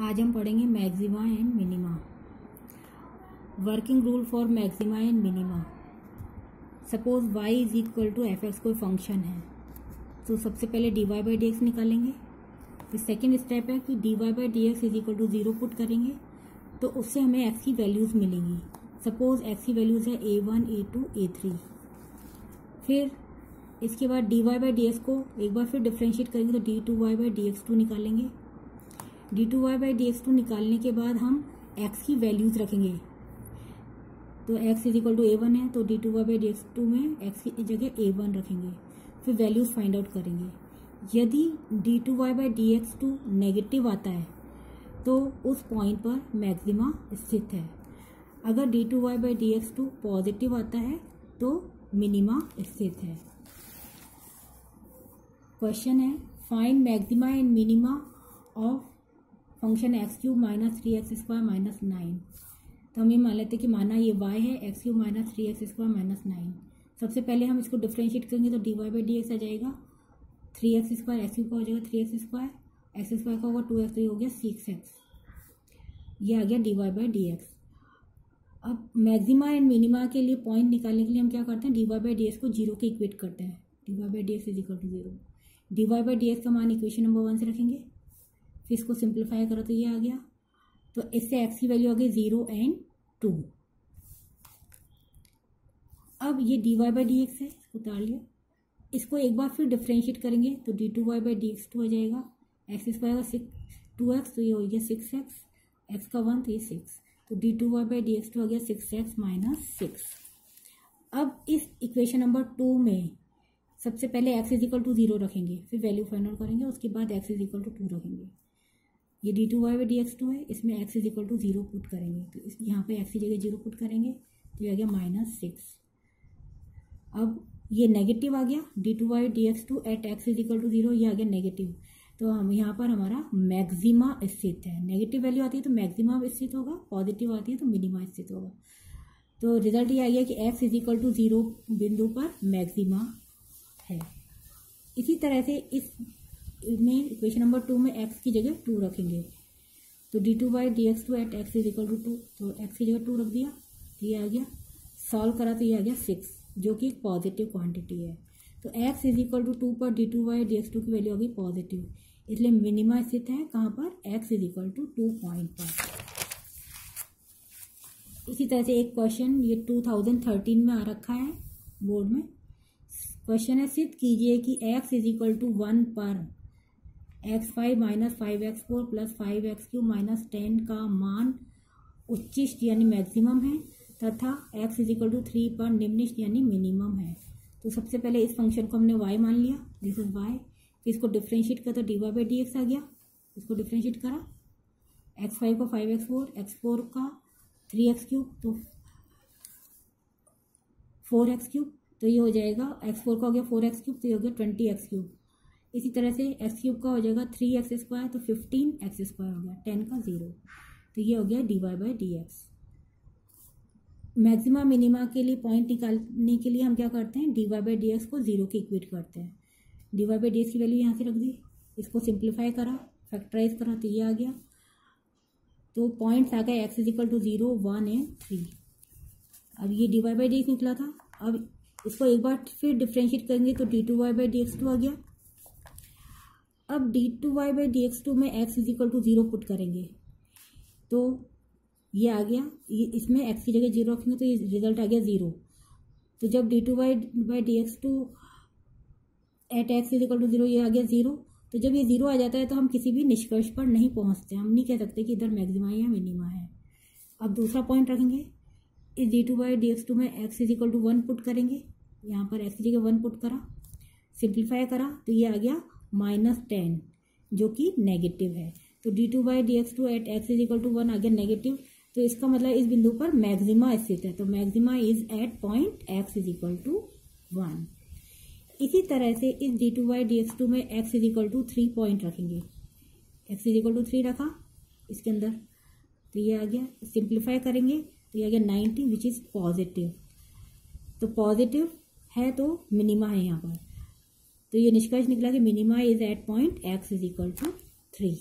आज हम पढ़ेंगे maxima and minima. Working rule for maxima and minima. Suppose y is equal to F X कोई function है, तो सबसे पहले dy बाई डी एक्स निकालेंगे। फिर सेकेंड स्टेप है कि dy by D X is equal to 0 put करेंगे, तो उससे हमें x की वैल्यूज़ मिलेंगी। सपोज x की वैल्यूज़ है a1, a2, a3। फिर इसके बाद dy बाई डी एक्स को एक बार फिर डिफ्रेंशिएट करेंगे, तो d2y by D x to निकालेंगे। d2y by D x to निकालने के बाद हम x की वैल्यूज़ रखेंगे, तो x is equal to a1 है, तो d2y by D x two में x की जगह a1 रखेंगे। फिर वैल्यूज़ फाइंड आउट करेंगे। यदि d2y by D x two negative आता है तो उस पॉइंट पर मैक्सिमा स्थित है। अगर d2y by D x two positive आता है तो मिनिमा स्थित है। क्वेश्चन है find maxima and minima of function X cube minus 3x square minus 9। तो हम ये मान लेते हैं कि माना ये y है, x cube minus 3x square minus 9। सबसे पहले हम इसको डिफ्रेंशिएट करेंगे, तो dy बाई डी एक्स आ जाएगा 3x स्क्वायर, एक्स क्यूब का हो जाएगा 3x स्क्वायर, एक्स स्क्वायर का होगा 2x, तो ये हो गया 6x। ये आ गया dy बाई डी एक्स। अब मैक्सिमा एंड मिनिमा के लिए पॉइंट निकालने के लिए हम क्या करते हैं, dy बाई डी एक्स को 0 के इक्वेट करते हैं। dy by D X is equal to 0। dy by D X का मान इक्वेशन नंबर 1 से रखेंगे, फिर इसको सिंप्लीफाई करो तो ये आ गया। तो इससे x की वैल्यू आ गई 0 एंड 2। अब ये dy बाई डी एक्स है, इसको उतार लिया। इसको एक बार फिर डिफ्रेंशिएट करेंगे, तो d2y by D x to हो जाएगा, एक्स स्क्वायर का 2x, तो ये हो गया 6x, x का 1 तो ये 6, तो d2y by D x to हो गया 6x माइनस 6। अब इस इक्वेशन नंबर 2 में सबसे पहले x इज इक्वल टू 0 रखेंगे, फिर वैल्यू फाइंड आउट करेंगे, उसके बाद x इज इक्वल टू 2 रखेंगे। ये d2y by D x to है, इसमें x is equal to 0 put करेंगे, तो इस यहाँ पे x की जगह 0 पुट करेंगे, तो ये आ गया माइनस 6। अब ये नेगेटिव आ गया, d2y by D x two at x is equal to 0, ये आ गया नेगेटिव। तो हम यहाँ पर हमारा मैक्सिमा स्थित है। नेगेटिव वैल्यू आती है तो मैक्सिमा स्थित होगा, पॉजिटिव आती है तो मिनिमा स्थित होगा। तो रिजल्ट ये आ गया कि x इज इक्वल टू 0 बिंदु पर मैक्सिमा है। इसी तरह से इस में इक्वेशन नंबर 2 में x की जगह 2 रखेंगे, तो d2 by D x two at x is equal to 2, तो x की जगह 2 रख दिया, तो ये आ गया। सॉल्व करा तो ये आ गया 6, जो कि एक पॉजिटिव क्वांटिटी है। तो x इज इक्वल टू 2 पर d2 by D x two की वैल्यू आ गई पॉजिटिव, इसलिए मिनिमा स्थित है कहाँ पर, x is equal to 2 point पर। इसी तरह से एक क्वेश्चन ये 2013 में आ रखा है बोर्ड में। क्वेश्चन है सिद्ध कीजिए कि x इज इक्वल टू 1 पर x5 minus 5x4 plus 5x3 minus 10 का मान उच्चिष्ट यानी मैक्सिमम है, तथा x इज इक्वल टू 3 पर निम्निष्ट यानी मिनिमम है। तो सबसे पहले इस फंक्शन को हमने y मान लिया, दिस इज y। फिर इसको डिफ्रेंशिएट करा तो dy बाई डी एक्स आ गया, इसको डिफ्रेंशिएट करा, x5 का 5x4, x4 का 3x3, तो 4x3, तो ये हो जाएगा x4 का हो गया 4x3, तो ये हो गया 20x3। इसी तरह से x3 का हो जाएगा 3x स्क्वायर, तो 15x स्क्वायर हो गया, 10 का 0, तो ये हो गया dy by D x. Maxima minima के लिए पॉइंट निकालने के लिए हम क्या करते हैं, dy बाई डी एक्स को 0 के इक्वेट करते हैं। dy बाई डी एक्स की वैल्यू यहाँ से रख दी, इसको सिंप्लीफाई करा, फैक्टराइज करा, तो ये आ गया। तो पॉइंट्स आ गए x is equal to 0, 1 and 3। अब ये dy बाई डी एक्स निकला था, अब इसको एक बार फिर डिफ्रेंशिएट करेंगे, तो d2y by D x two आ गया। अब d2y by D x two में x is equal to 0 put करेंगे, तो ये आ गया। ये इसमें x की जगह 0 रखेंगे, तो ये रिजल्ट आ गया 0। तो जब d2y by D x two at x is equal to 0, ये आ गया 0। तो जब ये 0 आ जाता है तो हम किसी भी निष्कर्ष पर नहीं पहुंचते, हम नहीं कह सकते कि इधर मैक्सिमा या मिनिमा है। अब दूसरा पॉइंट रखेंगे, इस d2 by D x two में x is equal to 1 put करेंगे, यहाँ पर x की जगह 1 पुट करा, सिंप्लीफाई करा, तो ये आ गया माइनस 10, जो कि नेगेटिव है। तो d2 by D x two at x is equal to 1 आ गया नेगेटिव, तो इसका मतलब इस बिंदु पर मैक्सिमा स्थित है, तो maxima is at point x is equal to 1। इसी तरह से इस d2 by D x two में x is equal to 3 point रखेंगे, x इज इक्वल टू 3 रखा इसके अंदर, तो ये आ गया। सिंप्लीफाई करेंगे तो ये आ गया 90, विच इज पॉजिटिव। तो पॉजिटिव है तो मिनिमा है यहाँ पर, तो ये निष्कर्ष निकला कि minima is at point x is equal to 3।